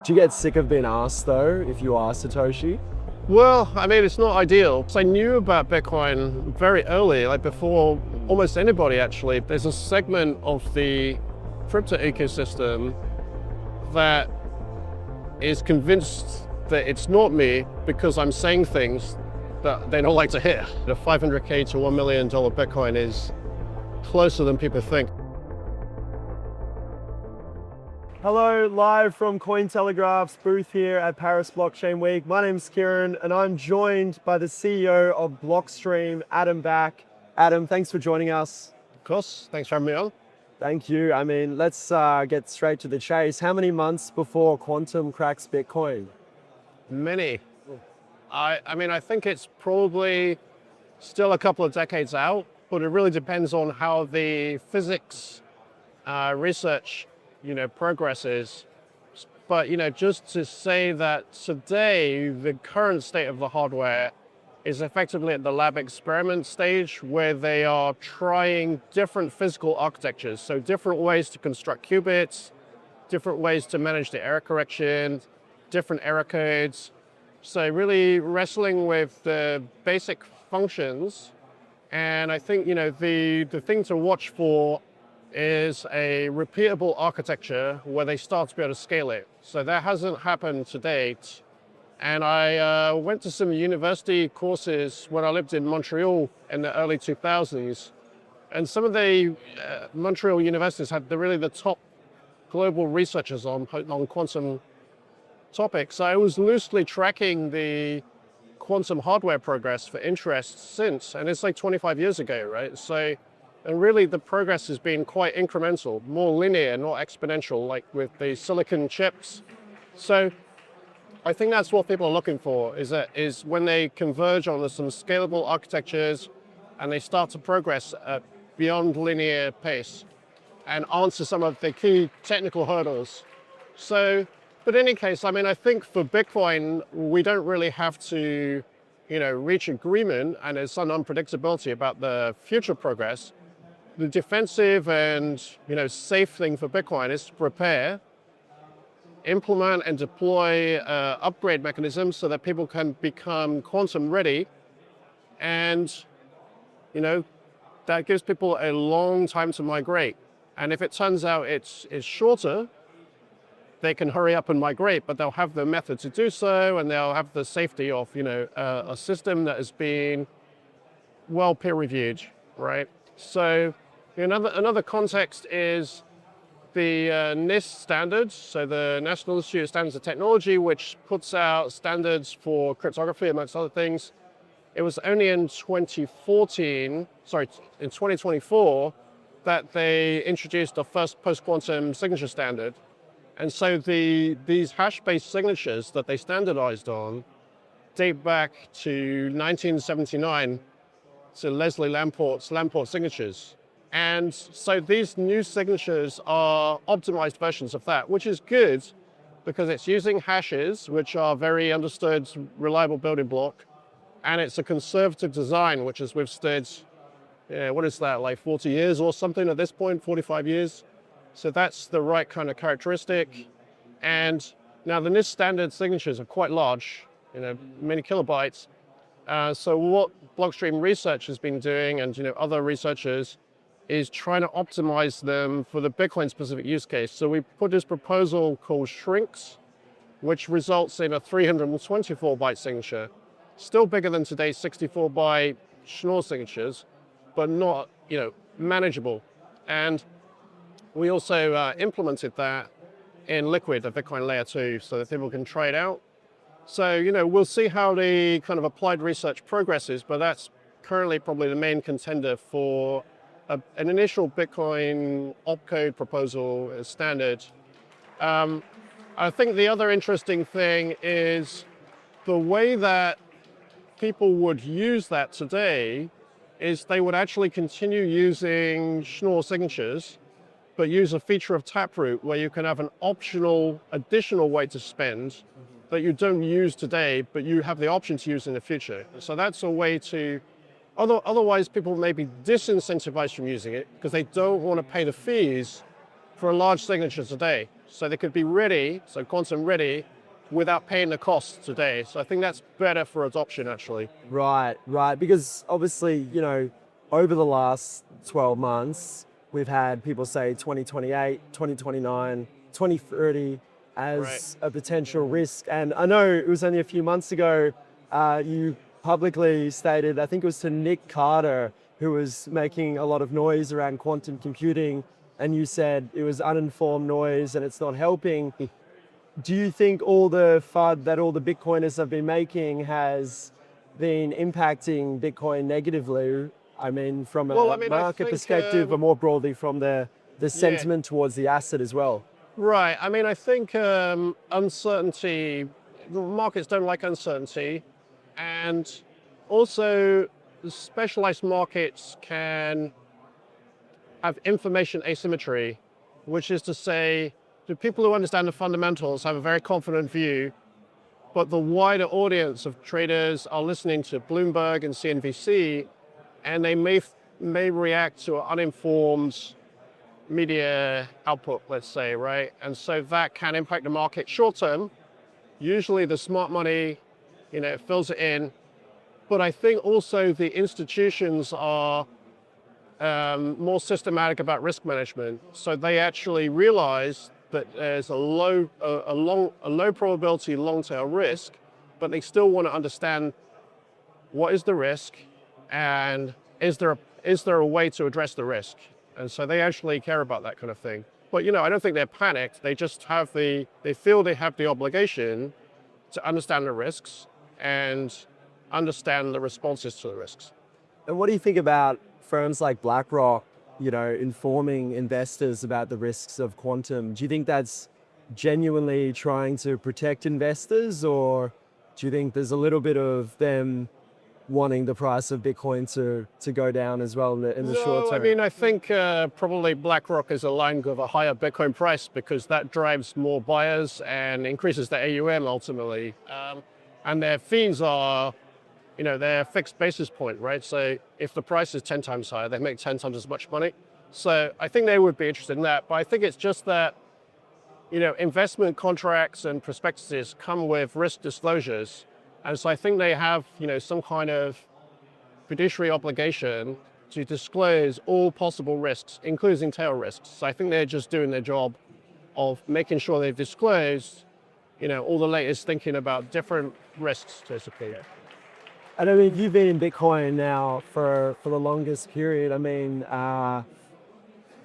Do you get sick of being asked though, if you are Satoshi? Well, I mean, it's not ideal. So I knew about Bitcoin very early, like before almost anybody actually. There's a segment of the crypto ecosystem that is convinced that it's not me because I'm saying things that they don't like to hear. The $500K to $1 million Bitcoin is closer than people think. Hello, live from Cointelegraph's booth here at Paris Blockchain Week. My name's Kieran and I'm joined by the CEO of Blockstream, Adam Back. Adam, thanks for joining us. Of course, thanks for having me on. Thank you. I mean, let's get straight to the chase. How many months before quantum cracks Bitcoin? Many. I mean, I think it's probably still a couple of decades out, but it really depends on how the physics research progresses. But just to say that today the current state of the hardware is effectively at the lab experiment stage, where they are trying different physical architectures, so different ways to construct qubits, different ways to manage the error correction, different error codes. So really wrestling with the basic functions. And I think the thing to watch for is a repeatable architecture where they start to be able to scale it. So that hasn't happened to date. And I went to some university courses when I lived in Montreal in the early 2000s. And some of the Montreal universities had really the top global researchers on quantum topics. So I was loosely tracking the quantum hardware progress for interest since, and it's like 25 years ago, right? So, and really the progress has been quite incremental, more linear, not exponential, like with the silicon chips. So I think that's what people are looking for, is when they converge on some scalable architectures and they start to progress at beyond linear pace and answer some of the key technical hurdles. So, but in any case, I mean, I think for Bitcoin, we don't really have to, reach agreement, and there's some unpredictability about the future progress. The defensive and, safe thing for Bitcoin is to prepare, implement and deploy upgrade mechanisms so that people can become quantum ready. And, that gives people a long time to migrate. And if it turns out it's shorter, they can hurry up and migrate, but they'll have the method to do so, and they'll have the safety of, a system that has been well peer-reviewed, right? So another context is the NIST standards, so the National Institute of Standards and Technology, which puts out standards for cryptography, amongst other things. It was only in 2024, that they introduced the first post-quantum signature standard. And so these hash-based signatures that they standardized on date back to 1979, to Leslie Lamport's Lamport signatures. And so these new signatures are optimized versions of that, which is good because it's using hashes, which are very understood, reliable building block. And it's a conservative design, which has withstood, what is that, like 40 years or something at this point, 45 years. So that's the right kind of characteristic. And now the NIST standard signatures are quite large, many kilobytes. So what Blockstream research has been doing, and other researchers, is trying to optimize them for the Bitcoin specific use case. So we put this proposal called Shrinks, which results in a 324 byte signature. Still bigger than today's 64 byte Schnorr signatures, but not, manageable. And we also implemented that in Liquid, the Bitcoin layer 2, so that people can try it out. So, we'll see how the kind of applied research progresses, but that's currently probably the main contender for an initial Bitcoin opcode proposal as standard. I think the other interesting thing is the way that people would use that today is they would actually continue using Schnorr signatures, but use a feature of Taproot where you can have an optional additional way to spend that you don't use today, but you have the option to use in the future. So that's a way to, otherwise people may be disincentivized from using it because they don't want to pay the fees for a large signature today. So they could be ready, so quantum ready, without paying the costs today. So I think that's better for adoption, actually. Right, right. Because obviously, over the last 12 months, we've had people say 2028, 2029, 2030 Right. as a potential risk. And I know it was only a few months ago, you publicly stated, I think it was to Nick Carter, who was making a lot of noise around quantum computing, and you said it was uninformed noise and it's not helping. Do you think all the FUD that all the Bitcoiners have been making has been impacting Bitcoin negatively? I mean, from Well, a I mean, I market think, perspective, but more broadly from the yeah, sentiment towards the asset as well. right. I mean, I think uncertainty, the markets don't like uncertainty. And also, the specialized markets can have information asymmetry, which is to say, the people who understand the fundamentals have a very confident view, but the wider audience of traders are listening to Bloomberg and CNBC, and they may react to an uninformed media output, let's say, right? And so that can impact the market short term. Usually the smart money, fills it in. But I think also the institutions are more systematic about risk management. So they actually realize that there's a low probability long tail risk, but they still want to understand what is the risk and is there a way to address the risk? And so they actually care about that kind of thing. But I don't think they're panicked. They just they feel they have the obligation to understand the risks and understand the responses to the risks. And what do you think about firms like BlackRock, informing investors about the risks of quantum? Do you think that's genuinely trying to protect investors, or do you think there's a little bit of them wanting the price of Bitcoin to go down as well in the short term? I mean, I think probably BlackRock is aligned with a higher Bitcoin price because that drives more buyers and increases the AUM ultimately. And their fees are, they're fixed basis point, right? So if the price is 10 times higher, they make 10 times as much money. So I think they would be interested in that. But I think it's just that, investment contracts and prospectuses come with risk disclosures. And so I think they have, some kind of fiduciary obligation to disclose all possible risks, including tail risks. So I think they're just doing their job of making sure they've disclosed, all the latest thinking about different risks, basically. And I mean, you've been in Bitcoin now for the longest period. I mean,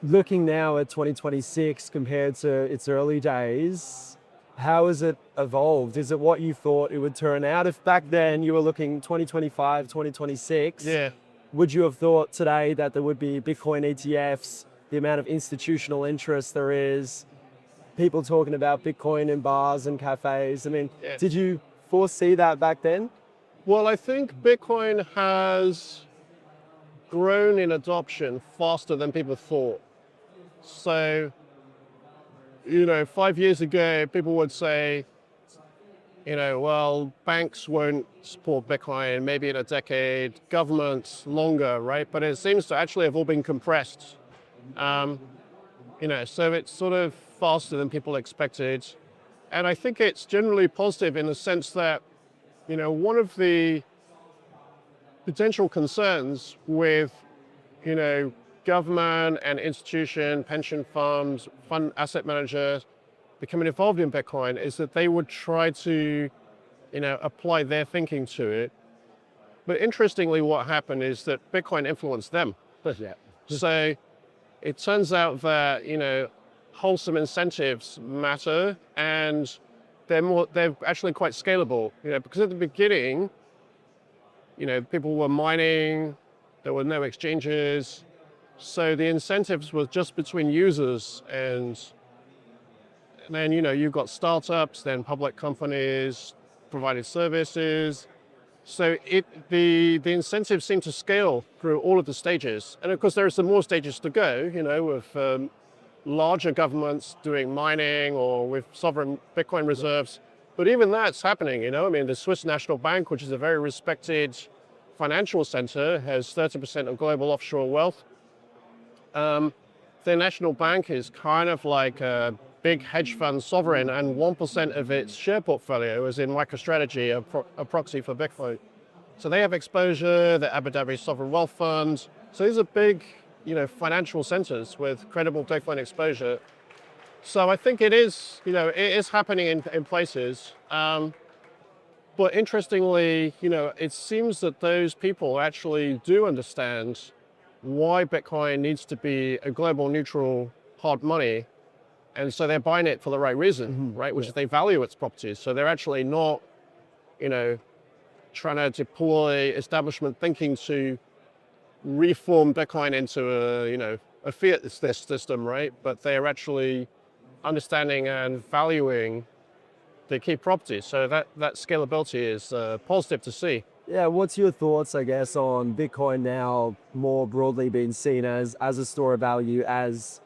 looking now at 2026 compared to its early days, how has it evolved? Is it what you thought it would turn out? If back then you were looking 2025, 2026, Yeah. would you have thought today that there would be Bitcoin ETFs, the amount of institutional interest there is, people talking about Bitcoin in bars and cafes? I mean, Yeah. did you foresee that back then? Well, I think Bitcoin has grown in adoption faster than people thought. So, 5 years ago, people would say, well, banks won't support Bitcoin, maybe in a decade, governments longer, right? But it seems to actually have all been compressed. So it's sort of faster than people expected. And I think it's generally positive in the sense that, one of the potential concerns with, government and institution, pension funds, fund asset managers becoming involved in Bitcoin is that they would try to, apply their thinking to it. But interestingly, what happened is that Bitcoin influenced them. Yeah. So it turns out that, wholesome incentives matter and they're actually quite scalable, because at the beginning, people were mining, there were no exchanges. So the incentives were just between users and then, you've got startups, then public companies provided services. So the incentives seem to scale through all of the stages. And of course, there are some more stages to go, with larger governments doing mining or with sovereign Bitcoin reserves. But even that's happening, I mean, the Swiss National Bank, which is a very respected financial center, has 30% of global offshore wealth. Their national bank is kind of like a big hedge fund sovereign, and 1% of its share portfolio is in MicroStrategy, a proxy for Bitcoin. So they have exposure, the Abu Dhabi Sovereign Wealth Fund. So these are big, financial centers with credible Bitcoin exposure. So I think it is happening in places. But interestingly, it seems that those people actually do understand why Bitcoin needs to be a global neutral hard money. And so they're buying it for the right reason, right? Which is they value its properties. So they're actually not, trying to deploy establishment thinking to reform Bitcoin into a fiat system, right? But they're actually understanding and valuing the key properties. So that scalability is positive to see. Yeah, what's your thoughts, I guess, on Bitcoin now more broadly being seen as a store of value as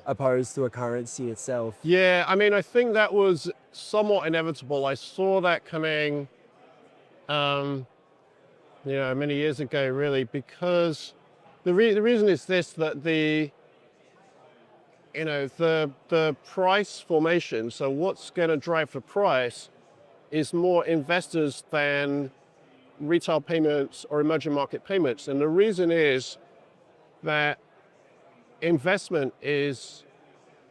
opposed to a currency itself? Yeah, I mean, I think that was somewhat inevitable. I saw that coming, many years ago, really, because the reason is this, that the price formation, so what's going to drive the price is more investors than retail payments or emerging market payments. And the reason is that investment is,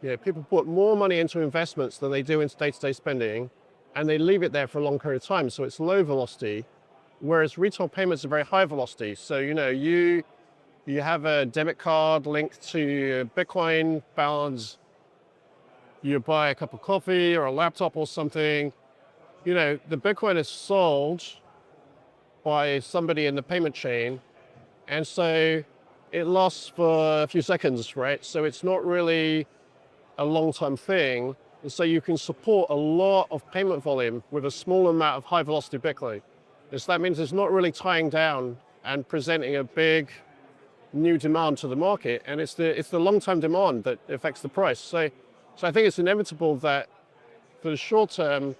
people put more money into investments than they do into day-to-day spending, and they leave it there for a long period of time. So it's low velocity, whereas retail payments are very high velocity. So, you have a debit card linked to Bitcoin balance, you buy a cup of coffee or a laptop or something, the Bitcoin is sold by somebody in the payment chain, and so it lasts for a few seconds, right? So it's not really a long-term thing, and so you can support a lot of payment volume with a small amount of high-velocity Bitcoin. And so that means it's not really tying down and presenting a big new demand to the market, and it's the long-term demand that affects the price. So I think it's inevitable that for the short term,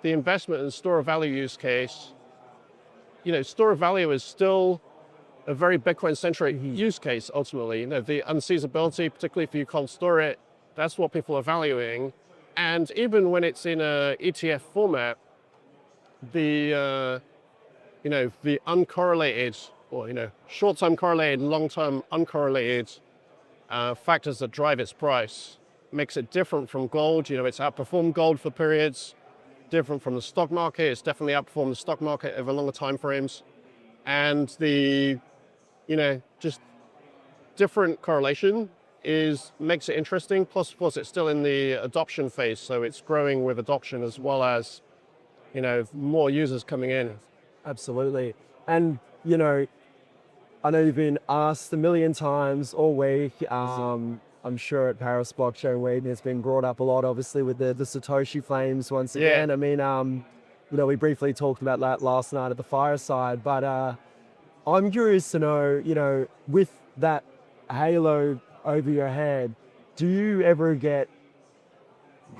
the investment and store of value use case, store of value is still a very Bitcoin-centric use case, ultimately. The unseizability, particularly if you can't store it, that's what people are valuing. And even when it's in a ETF format, the uncorrelated, or short-term correlated, long-term uncorrelated factors that drive its price makes it different from gold. It's outperformed gold for periods, different from the stock market. It's definitely outperformed the stock market over longer time frames. And the, just different correlation makes it interesting. Plus, of course, it's still in the adoption phase. So it's growing with adoption as well as, more users coming in. Absolutely. And, I know you've been asked a million times all week. I'm sure at Paris Blockchain Week it's been brought up a lot, obviously, with the Satoshi flames once again. I mean, we briefly talked about that last night at the fireside, but I'm curious to know, with that halo over your head, do you ever get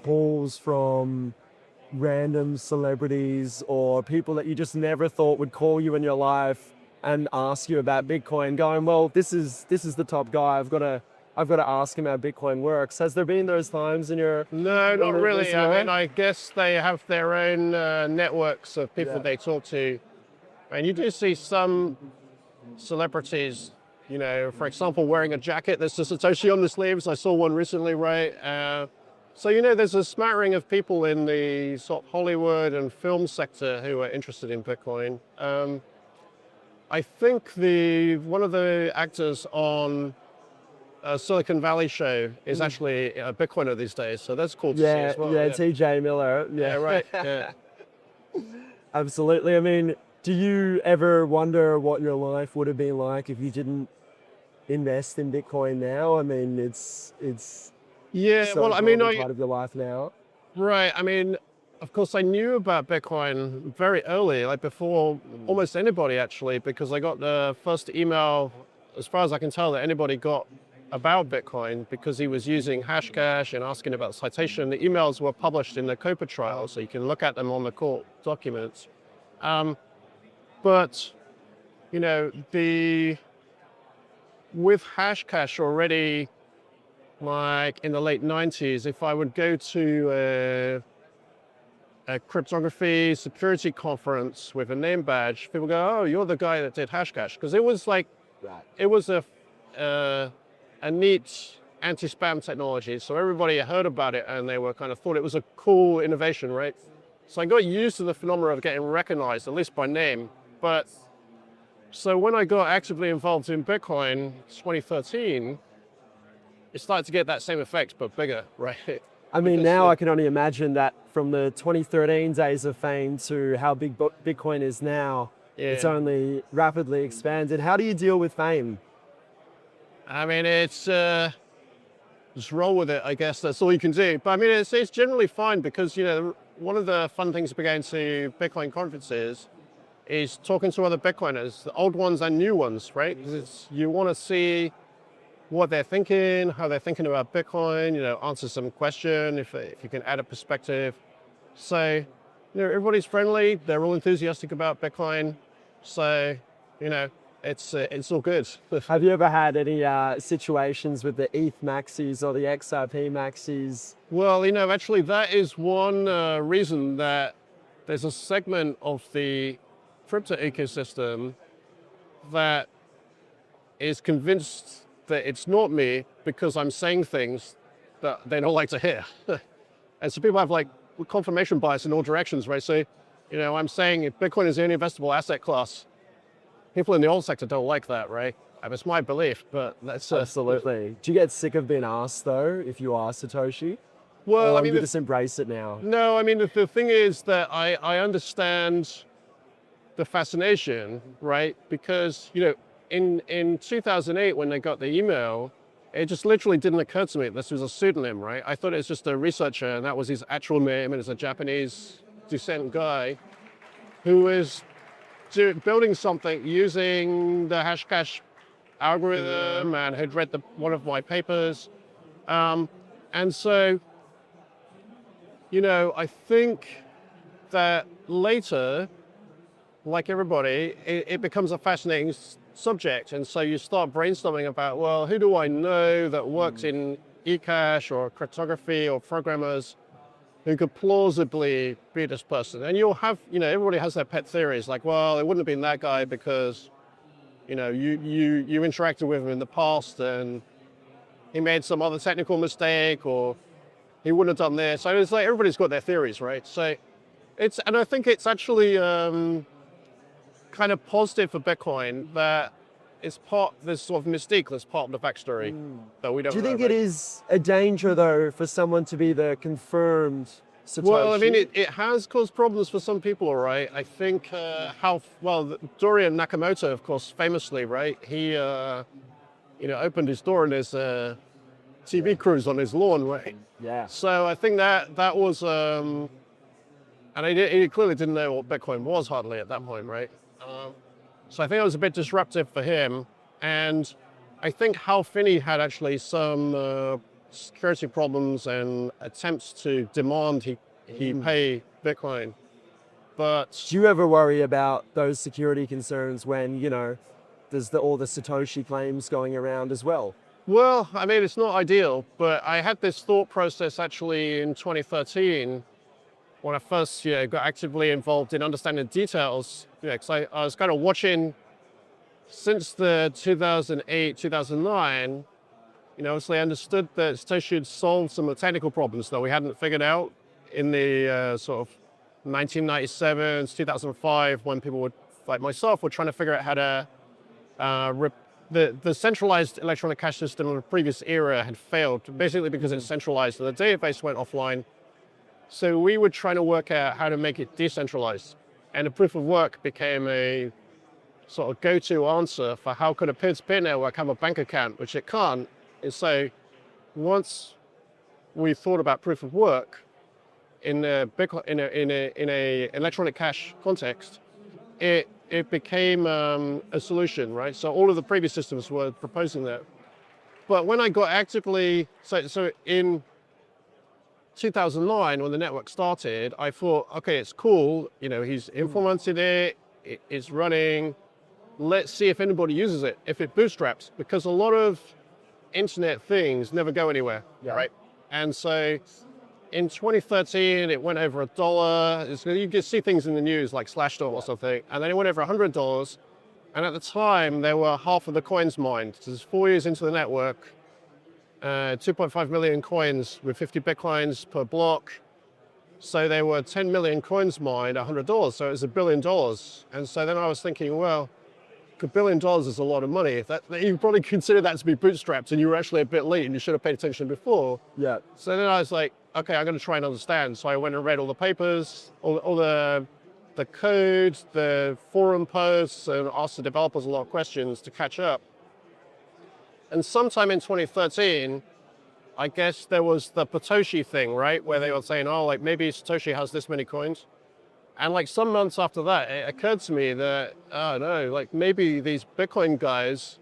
calls from random celebrities or people that you just never thought would call you in your life and ask you about Bitcoin, going, well, this is the top guy, I've got to ask him how Bitcoin works? Has there been those times in your... No, not really. I mean, I guess they have their own networks of people they talk to. And you do see some celebrities, for example, wearing a jacket that's a Satoshi on the sleeves. I saw one recently, right? So, there's a smattering of people in the sort of Hollywood and film sector who are interested in Bitcoin. I think one of the actors on Silicon Valley show is actually a Bitcoiner these days, so that's cool to see as well. Yeah, TJ Miller. Yeah, right. Yeah. Absolutely. I mean, do you ever wonder what your life would have been like if you didn't invest in Bitcoin now? I mean, it's so part of your life now. Right. I mean, of course, I knew about Bitcoin very early, like before almost anybody, actually, because I got the first email, as far as I can tell, that anybody got about Bitcoin, because he was using Hashcash and asking about citation. The emails were published in the COPA trial, so you can look at them on the court documents. But, with Hashcash already like in the late 90s, if I would go to a cryptography security conference with a name badge, people go, "Oh, you're the guy that did Hashcash," because it was like, it was a neat anti-spam technology. So everybody heard about it and they were kind of thought it was a cool innovation, right? So I got used to the phenomenon of getting recognized, at least by name. But so when I got actively involved in Bitcoin 2013, it started to get that same effect, but bigger, right? I mean, now I can only imagine that from the 2013 days of fame to how big Bitcoin is now, it's only rapidly expanded. How do you deal with fame? I mean, it's just roll with it, I guess. That's all you can do. But I mean, it's generally fine because, one of the fun things about going to Bitcoin conferences is talking to other Bitcoiners, the old ones and new ones, right? Because you want to see what they're thinking, how they're thinking about Bitcoin, answer some question if you can add a perspective. So, everybody's friendly. They're all enthusiastic about Bitcoin. So, it's all good. Have you ever had any situations with the ETH maxis or the XRP maxis? Well, actually that is one reason that there's a segment of the crypto ecosystem that is convinced that it's not me because I'm saying things that they don't like to hear. And so people have like confirmation bias in all directions, right? So, I'm saying if Bitcoin is the only investable asset class, people in the old sector don't like that, right? I mean, it's my belief, but that's... Absolutely. Do you get sick of being asked, though, if you are Satoshi? Well, or I mean... you just embrace it now? No, I mean, the thing is that I understand the fascination, right? Because, in 2008, when they got the email, it just literally didn't occur to me this was a pseudonym, right? I thought it was just a researcher, and that was his actual name, and it's a Japanese descent guy who was building something using the Hashcash algorithm and had read one of my papers. And so, I think that later, like everybody, it becomes a fascinating subject. And so you start brainstorming about, well, who do I know that works in eCash or cryptography or programmers who could plausibly be this person? And you'll have, everybody has their pet theories, like, well, it wouldn't have been that guy because, you interacted with him in the past and he made some other technical mistake, or he wouldn't have done this. So it's like everybody's got their theories, right? So and I think it's actually kind of positive for Bitcoin that it's this sort of mystique that's part of the backstory that we don't know. Do you think it is a danger, though, for someone to be the confirmed Satoshi? Well, I mean, it has caused problems for some people, right? I think Dorian Nakamoto, of course, famously, right? He, opened his door and there's a TV crews on his lawn, right? Yeah. So I think that was, and he clearly didn't know what Bitcoin was hardly at that point, right? So I think it was a bit disruptive for him. And I think Hal Finney had actually some security problems and attempts to demand he pay Bitcoin. But do you ever worry about those security concerns when, there's all the Satoshi claims going around as well? Well, I mean, it's not ideal, but I had this thought process actually in 2013 when I first got actively involved in understanding details, because I was kind of watching since the 2008, 2009, obviously I understood that Satoshi had solved some of the technical problems that we hadn't figured out in the sort of 1997, 2005, when people like myself were trying to figure out how to, the centralized electronic cash system of the previous era had failed, basically because it's centralized and the database went offline. So we were trying to work out how to make it decentralized. And the proof of work became a sort of go-to answer for how could a peer-to-peer network have a bank account, which it can't. And so once we thought about proof of work in a electronic cash context, it became a solution, right? So all of the previous systems were proposing that. But when I got actively, so in 2009, when the network started, I thought, okay, it's cool. He's implemented it. It's running. Let's see if anybody uses it, if it bootstraps, because a lot of internet things never go anywhere, Yeah. right? And so in 2013, it went over $1. You can see things in the news like Slashdot or something, and then it went over $100. And at the time, there were half of the coins mined. So it's 4 years into the network, 2.5 million coins with 50 Bitcoins per block. So there were 10 million coins mined, $100. So it was $1 billion. And so then I was thinking, well, $1 billion is a lot of money. If that, you probably consider that to be bootstrapped and you were actually a bit late and you should have paid attention before. Yeah. So then I was like, okay, I'm going to try and understand. So I went and read all the papers, all the code, the forum posts, and asked the developers a lot of questions to catch up. And sometime in 2013, I guess there was the Satoshi thing, right? Where they were saying, oh, like maybe Satoshi has this many coins. And like some months after that, it occurred to me that, oh no, like maybe these Bitcoin guys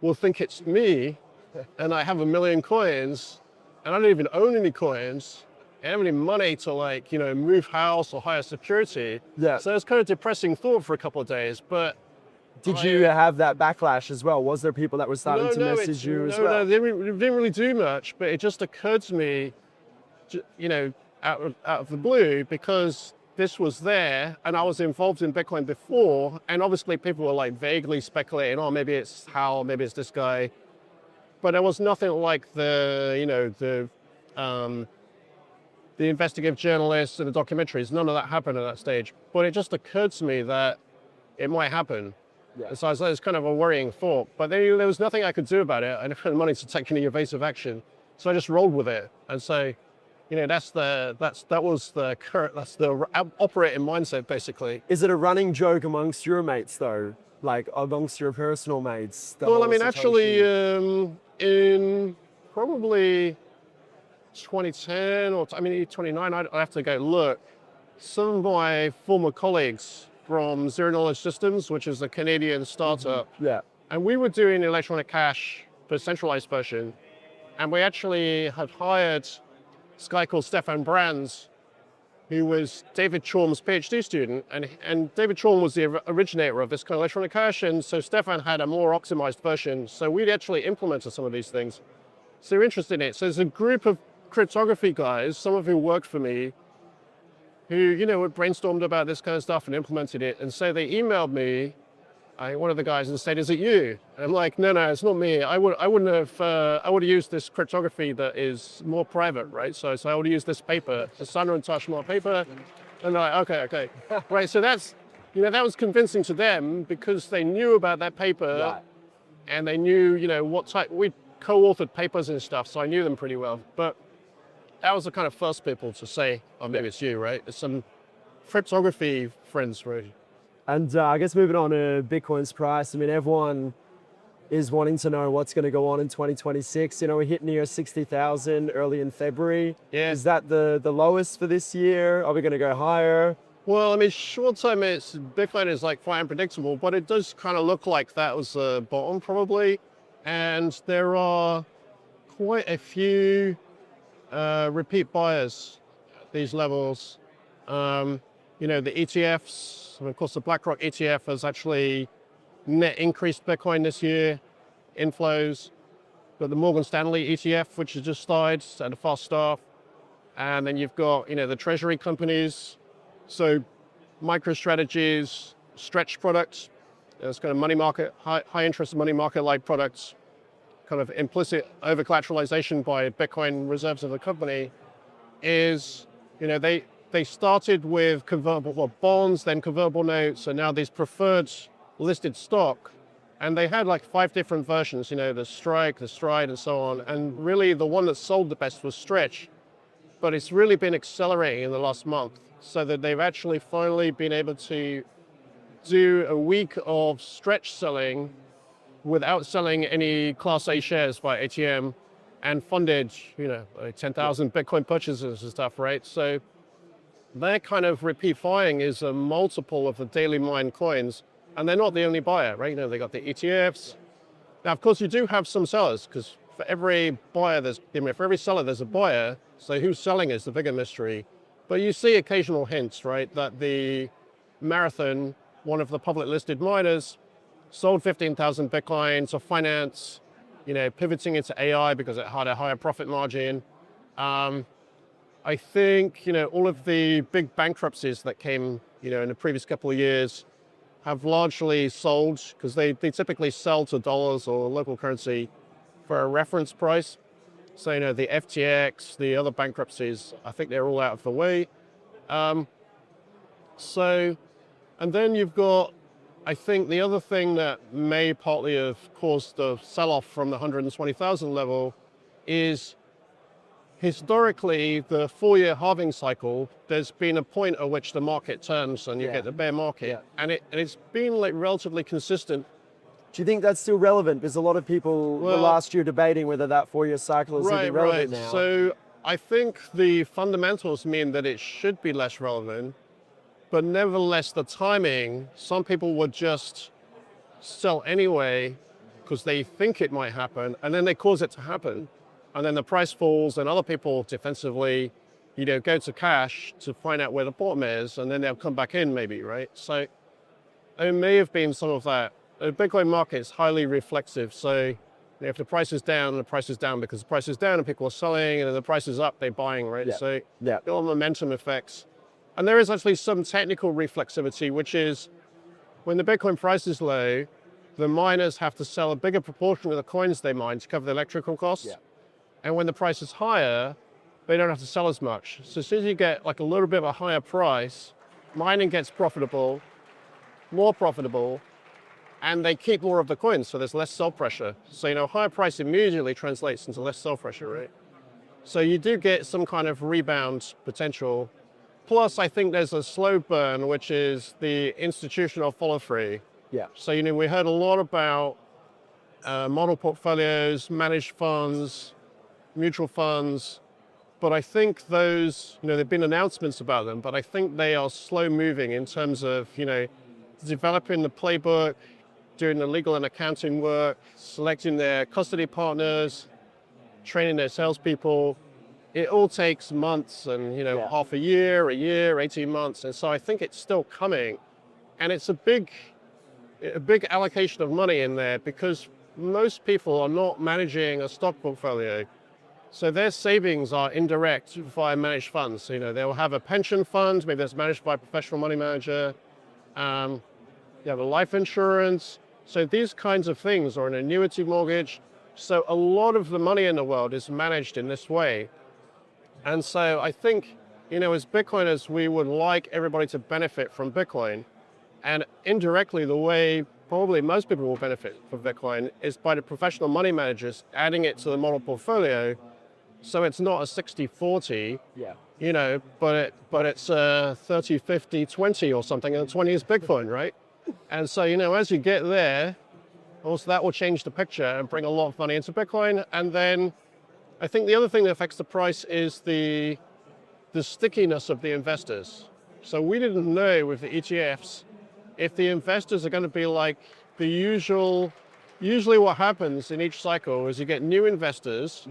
will think it's me and I have 1 million coins and I don't even own any coins. I don't have any money to like, move house or hire security. Yeah. So it's kind of depressing thought for a couple of days, but Did you have that backlash as well? Was there people that were starting to message you as well? No, they didn't really do much, but it just occurred to me, out of the blue, because this was there and I was involved in Bitcoin before, and obviously people were like vaguely speculating, oh, maybe it's Hal, maybe it's this guy. But there was nothing like the investigative journalists and the documentaries. None of that happened at that stage. But it just occurred to me that it might happen. Yeah. So it was kind of a worrying thought. But there was nothing I could do about it. I didn't have the money to take any evasive action. So I just rolled with it. And so, that's the operating mindset, basically. Is it a running joke amongst your mates though? Like amongst your personal mates? Well, I mean, actually, in probably 2010 or 29, I'd have to go look. Some of my former colleagues from Zero Knowledge Systems, which is a Canadian startup, Yeah. and we were doing electronic cash for centralized version, and we actually had hired this guy called Stefan Brands, who was David Chaum's PhD student, and David Chaum was the originator of this kind of electronic cash, and so Stefan had a more optimized version, so we'd actually implemented some of these things. So you're interested in it. So there's a group of cryptography guys, some of who worked for me, who, had brainstormed about this kind of stuff and implemented it, and so they emailed me, one of the guys, and said, is it you? And I'm like, no, it's not me. I would have used this cryptography that is more private, right? So I would have used this paper, the Sana and Tashmar paper. And they're like, okay. Right, so that was convincing to them because they knew about that paper, Right. and they knew, what type, we co-authored papers and stuff, so I knew them pretty well. But that was the kind of first people to say, oh, maybe it's you, right? It's some cryptography friends, right? And I guess moving on to Bitcoin's price, I mean, everyone is wanting to know what's going to go on in 2026. We hit near 60,000 early in February. Yeah. Is that the lowest for this year? Are we going to go higher? Well, I mean, short term, Bitcoin is like quite unpredictable, but it does kind of look like that was the bottom probably. And there are quite a few repeat buyers at these levels. The ETFs, and of course the BlackRock ETF has actually net increased Bitcoin this year, inflows. Got the Morgan Stanley ETF, which has just started at a fast start. And then you've got, the treasury companies. So MicroStrategy's Stretch products, it's kind of money market, high interest money market-like products, kind of implicit over-collateralization by Bitcoin reserves of the company is, they started with convertible bonds, then convertible notes, and now these preferred listed stock. And they had like 5 different versions, the Strike, the Stride, and so on. And really the one that sold the best was Stretch. But it's really been accelerating in the last month so that they've actually finally been able to do a week of Stretch selling without selling any Class A shares by ATM and funded, like 10,000 Bitcoin purchases and stuff, right? So their kind of repeat buying is a multiple of the daily mined coins, and they're not the only buyer, right? They got the ETFs. Now, of course, you do have some sellers, because for every buyer, for every seller, there's a buyer. So who's selling is the bigger mystery. But you see occasional hints, right, that the Marathon, one of the public listed miners, sold 15,000 Bitcoin to finance, pivoting into AI because it had a higher profit margin. I think, all of the big bankruptcies that came, in the previous couple of years have largely sold because they typically sell to dollars or local currency for a reference price. So, the FTX, the other bankruptcies, I think they're all out of the way. And then you've got, I think the other thing that may partly have caused the sell-off from the 120,000 level is historically the 4-year halving cycle, there's been a point at which the market turns and you get the bear market. And it's been like relatively consistent. Do you think that's still relevant? Because a lot of people were last year debating whether that 4-year cycle is even relevant now. So I think the fundamentals mean that it should be less relevant, but nevertheless the timing, some people would just sell anyway because they think it might happen, and then they cause it to happen. And then the price falls and other people defensively, go to cash to find out where the bottom is, and then they'll come back in maybe, right? So there may have been some of that. The Bitcoin market is highly reflexive. So if the price is down, the price is down because the price is down and people are selling, and then the price is up, they're buying, right? So all momentum effects. And there is actually some technical reflexivity, which is when the Bitcoin price is low, the miners have to sell a bigger proportion of the coins they mine to cover the electrical costs. And when the price is higher, they don't have to sell as much. So as soon as you get like a little bit of a higher price, mining gets more profitable, and they keep more of the coins, so there's less sell pressure. So, higher price immediately translates into less sell pressure, right? So you do get some kind of rebound potential. Plus, I think there's a slow burn, which is the institutional follow-through. So, we heard a lot about model portfolios, managed funds, mutual funds, but I think those, there've been announcements about them, but I think they are slow moving in terms of, developing the playbook, doing the legal and accounting work, selecting their custody partners, training their salespeople. It all takes months and, half a year, 18 months. And so I think it's still coming. And it's a big allocation of money in there because most people are not managing a stock portfolio. So their savings are indirect via managed funds. They'll have a pension fund, maybe that's managed by a professional money manager. You have a life insurance. So these kinds of things, or an annuity mortgage. So a lot of the money in the world is managed in this way. And so I think, as Bitcoiners, we would like everybody to benefit from Bitcoin. And indirectly, the way probably most people will benefit from Bitcoin is by the professional money managers adding it to the model portfolio. So it's not a 60-40, but it's a 30-50-20 or something, and 20 is Bitcoin, right? And so, as you get there, also that will change the picture and bring a lot of money into Bitcoin. And then I think the other thing that affects the price is the stickiness of the investors. So we didn't know with the ETFs if the investors are going to be like the usually what happens in each cycle is you get new investors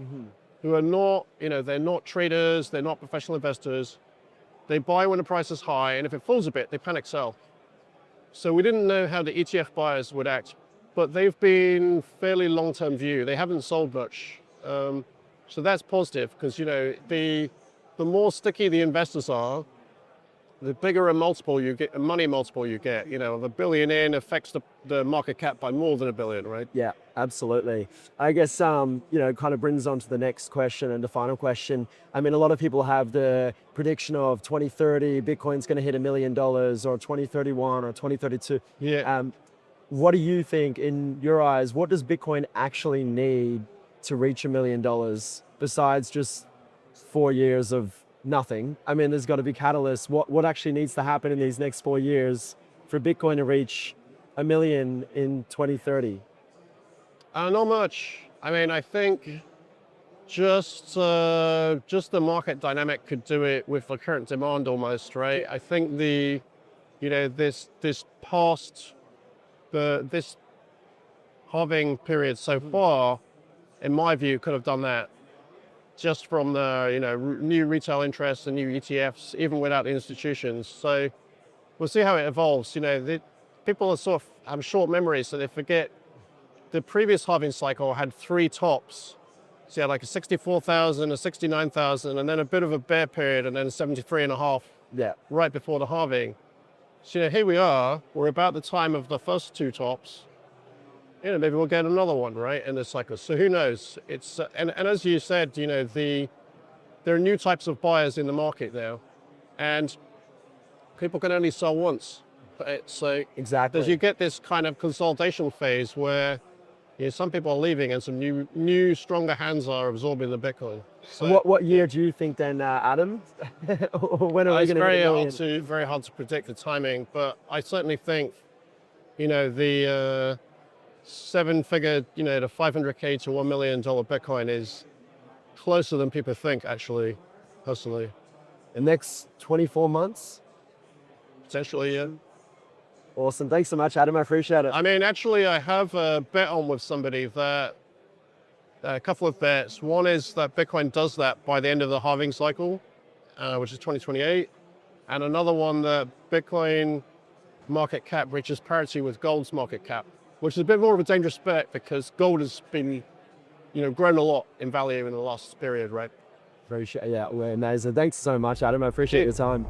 who are not, they're not traders, they're not professional investors. They buy when the price is high, and if it falls a bit, they panic sell. So we didn't know how the ETF buyers would act, but they've been fairly long-term view. They haven't sold much. So that's positive because, the more sticky the investors are, the bigger a multiple you get, a money multiple you get. The billion in affects the market cap by more than $1 billion, right? Yeah, absolutely. I guess, kind of brings on to the next question and the final question. I mean, a lot of people have the prediction of 2030, Bitcoin's going to hit $1 million, or 2031 or 2032. What do you think, in your eyes, what does Bitcoin actually need to reach $1 million besides just 4 years of nothing? I mean, there's got to be catalysts. What actually needs to happen in these next 4 years for Bitcoin to reach $1 million in 2030? Not much. I mean, I think just the market dynamic could do it with the current demand almost, right? I think this halving period so far, in my view, could have done that just from the new retail interests and new ETFs, even without the institutions. So we'll see how it evolves. People are sort of have short memories, so they forget the previous halving cycle had 3 tops. So you had like a 64,000, a 69,000, and then a bit of a bear period, and then a 73.5 Yeah. right before the halving. So here we are, we're about the time of the first 2 tops. Maybe we'll get another one, right, in this cycle. So who knows? It's and as you said, there are new types of buyers in the market now, and people can only sell once. So Exactly. as you get this kind of consolidation phase where some people are leaving and some new stronger hands are absorbing the Bitcoin. So what year do you think then, Adam? When are we It's going very hard to predict the timing, but I certainly think, the 7-figure, the 500K to $1 million Bitcoin is closer than people think, actually, personally. the next 24 months? Potentially, yeah. Awesome. Thanks so much, Adam. I appreciate it. I mean, actually, I have a bet on with somebody that a couple of bets. One is that Bitcoin does that by the end of the halving cycle, which is 2028. And another one that Bitcoin market cap reaches parity with gold's market cap, which is a bit more of a dangerous bet because gold has been, grown a lot in value in the last period, right? Yeah, we're amazing. Thanks so much, Adam. I appreciate your time.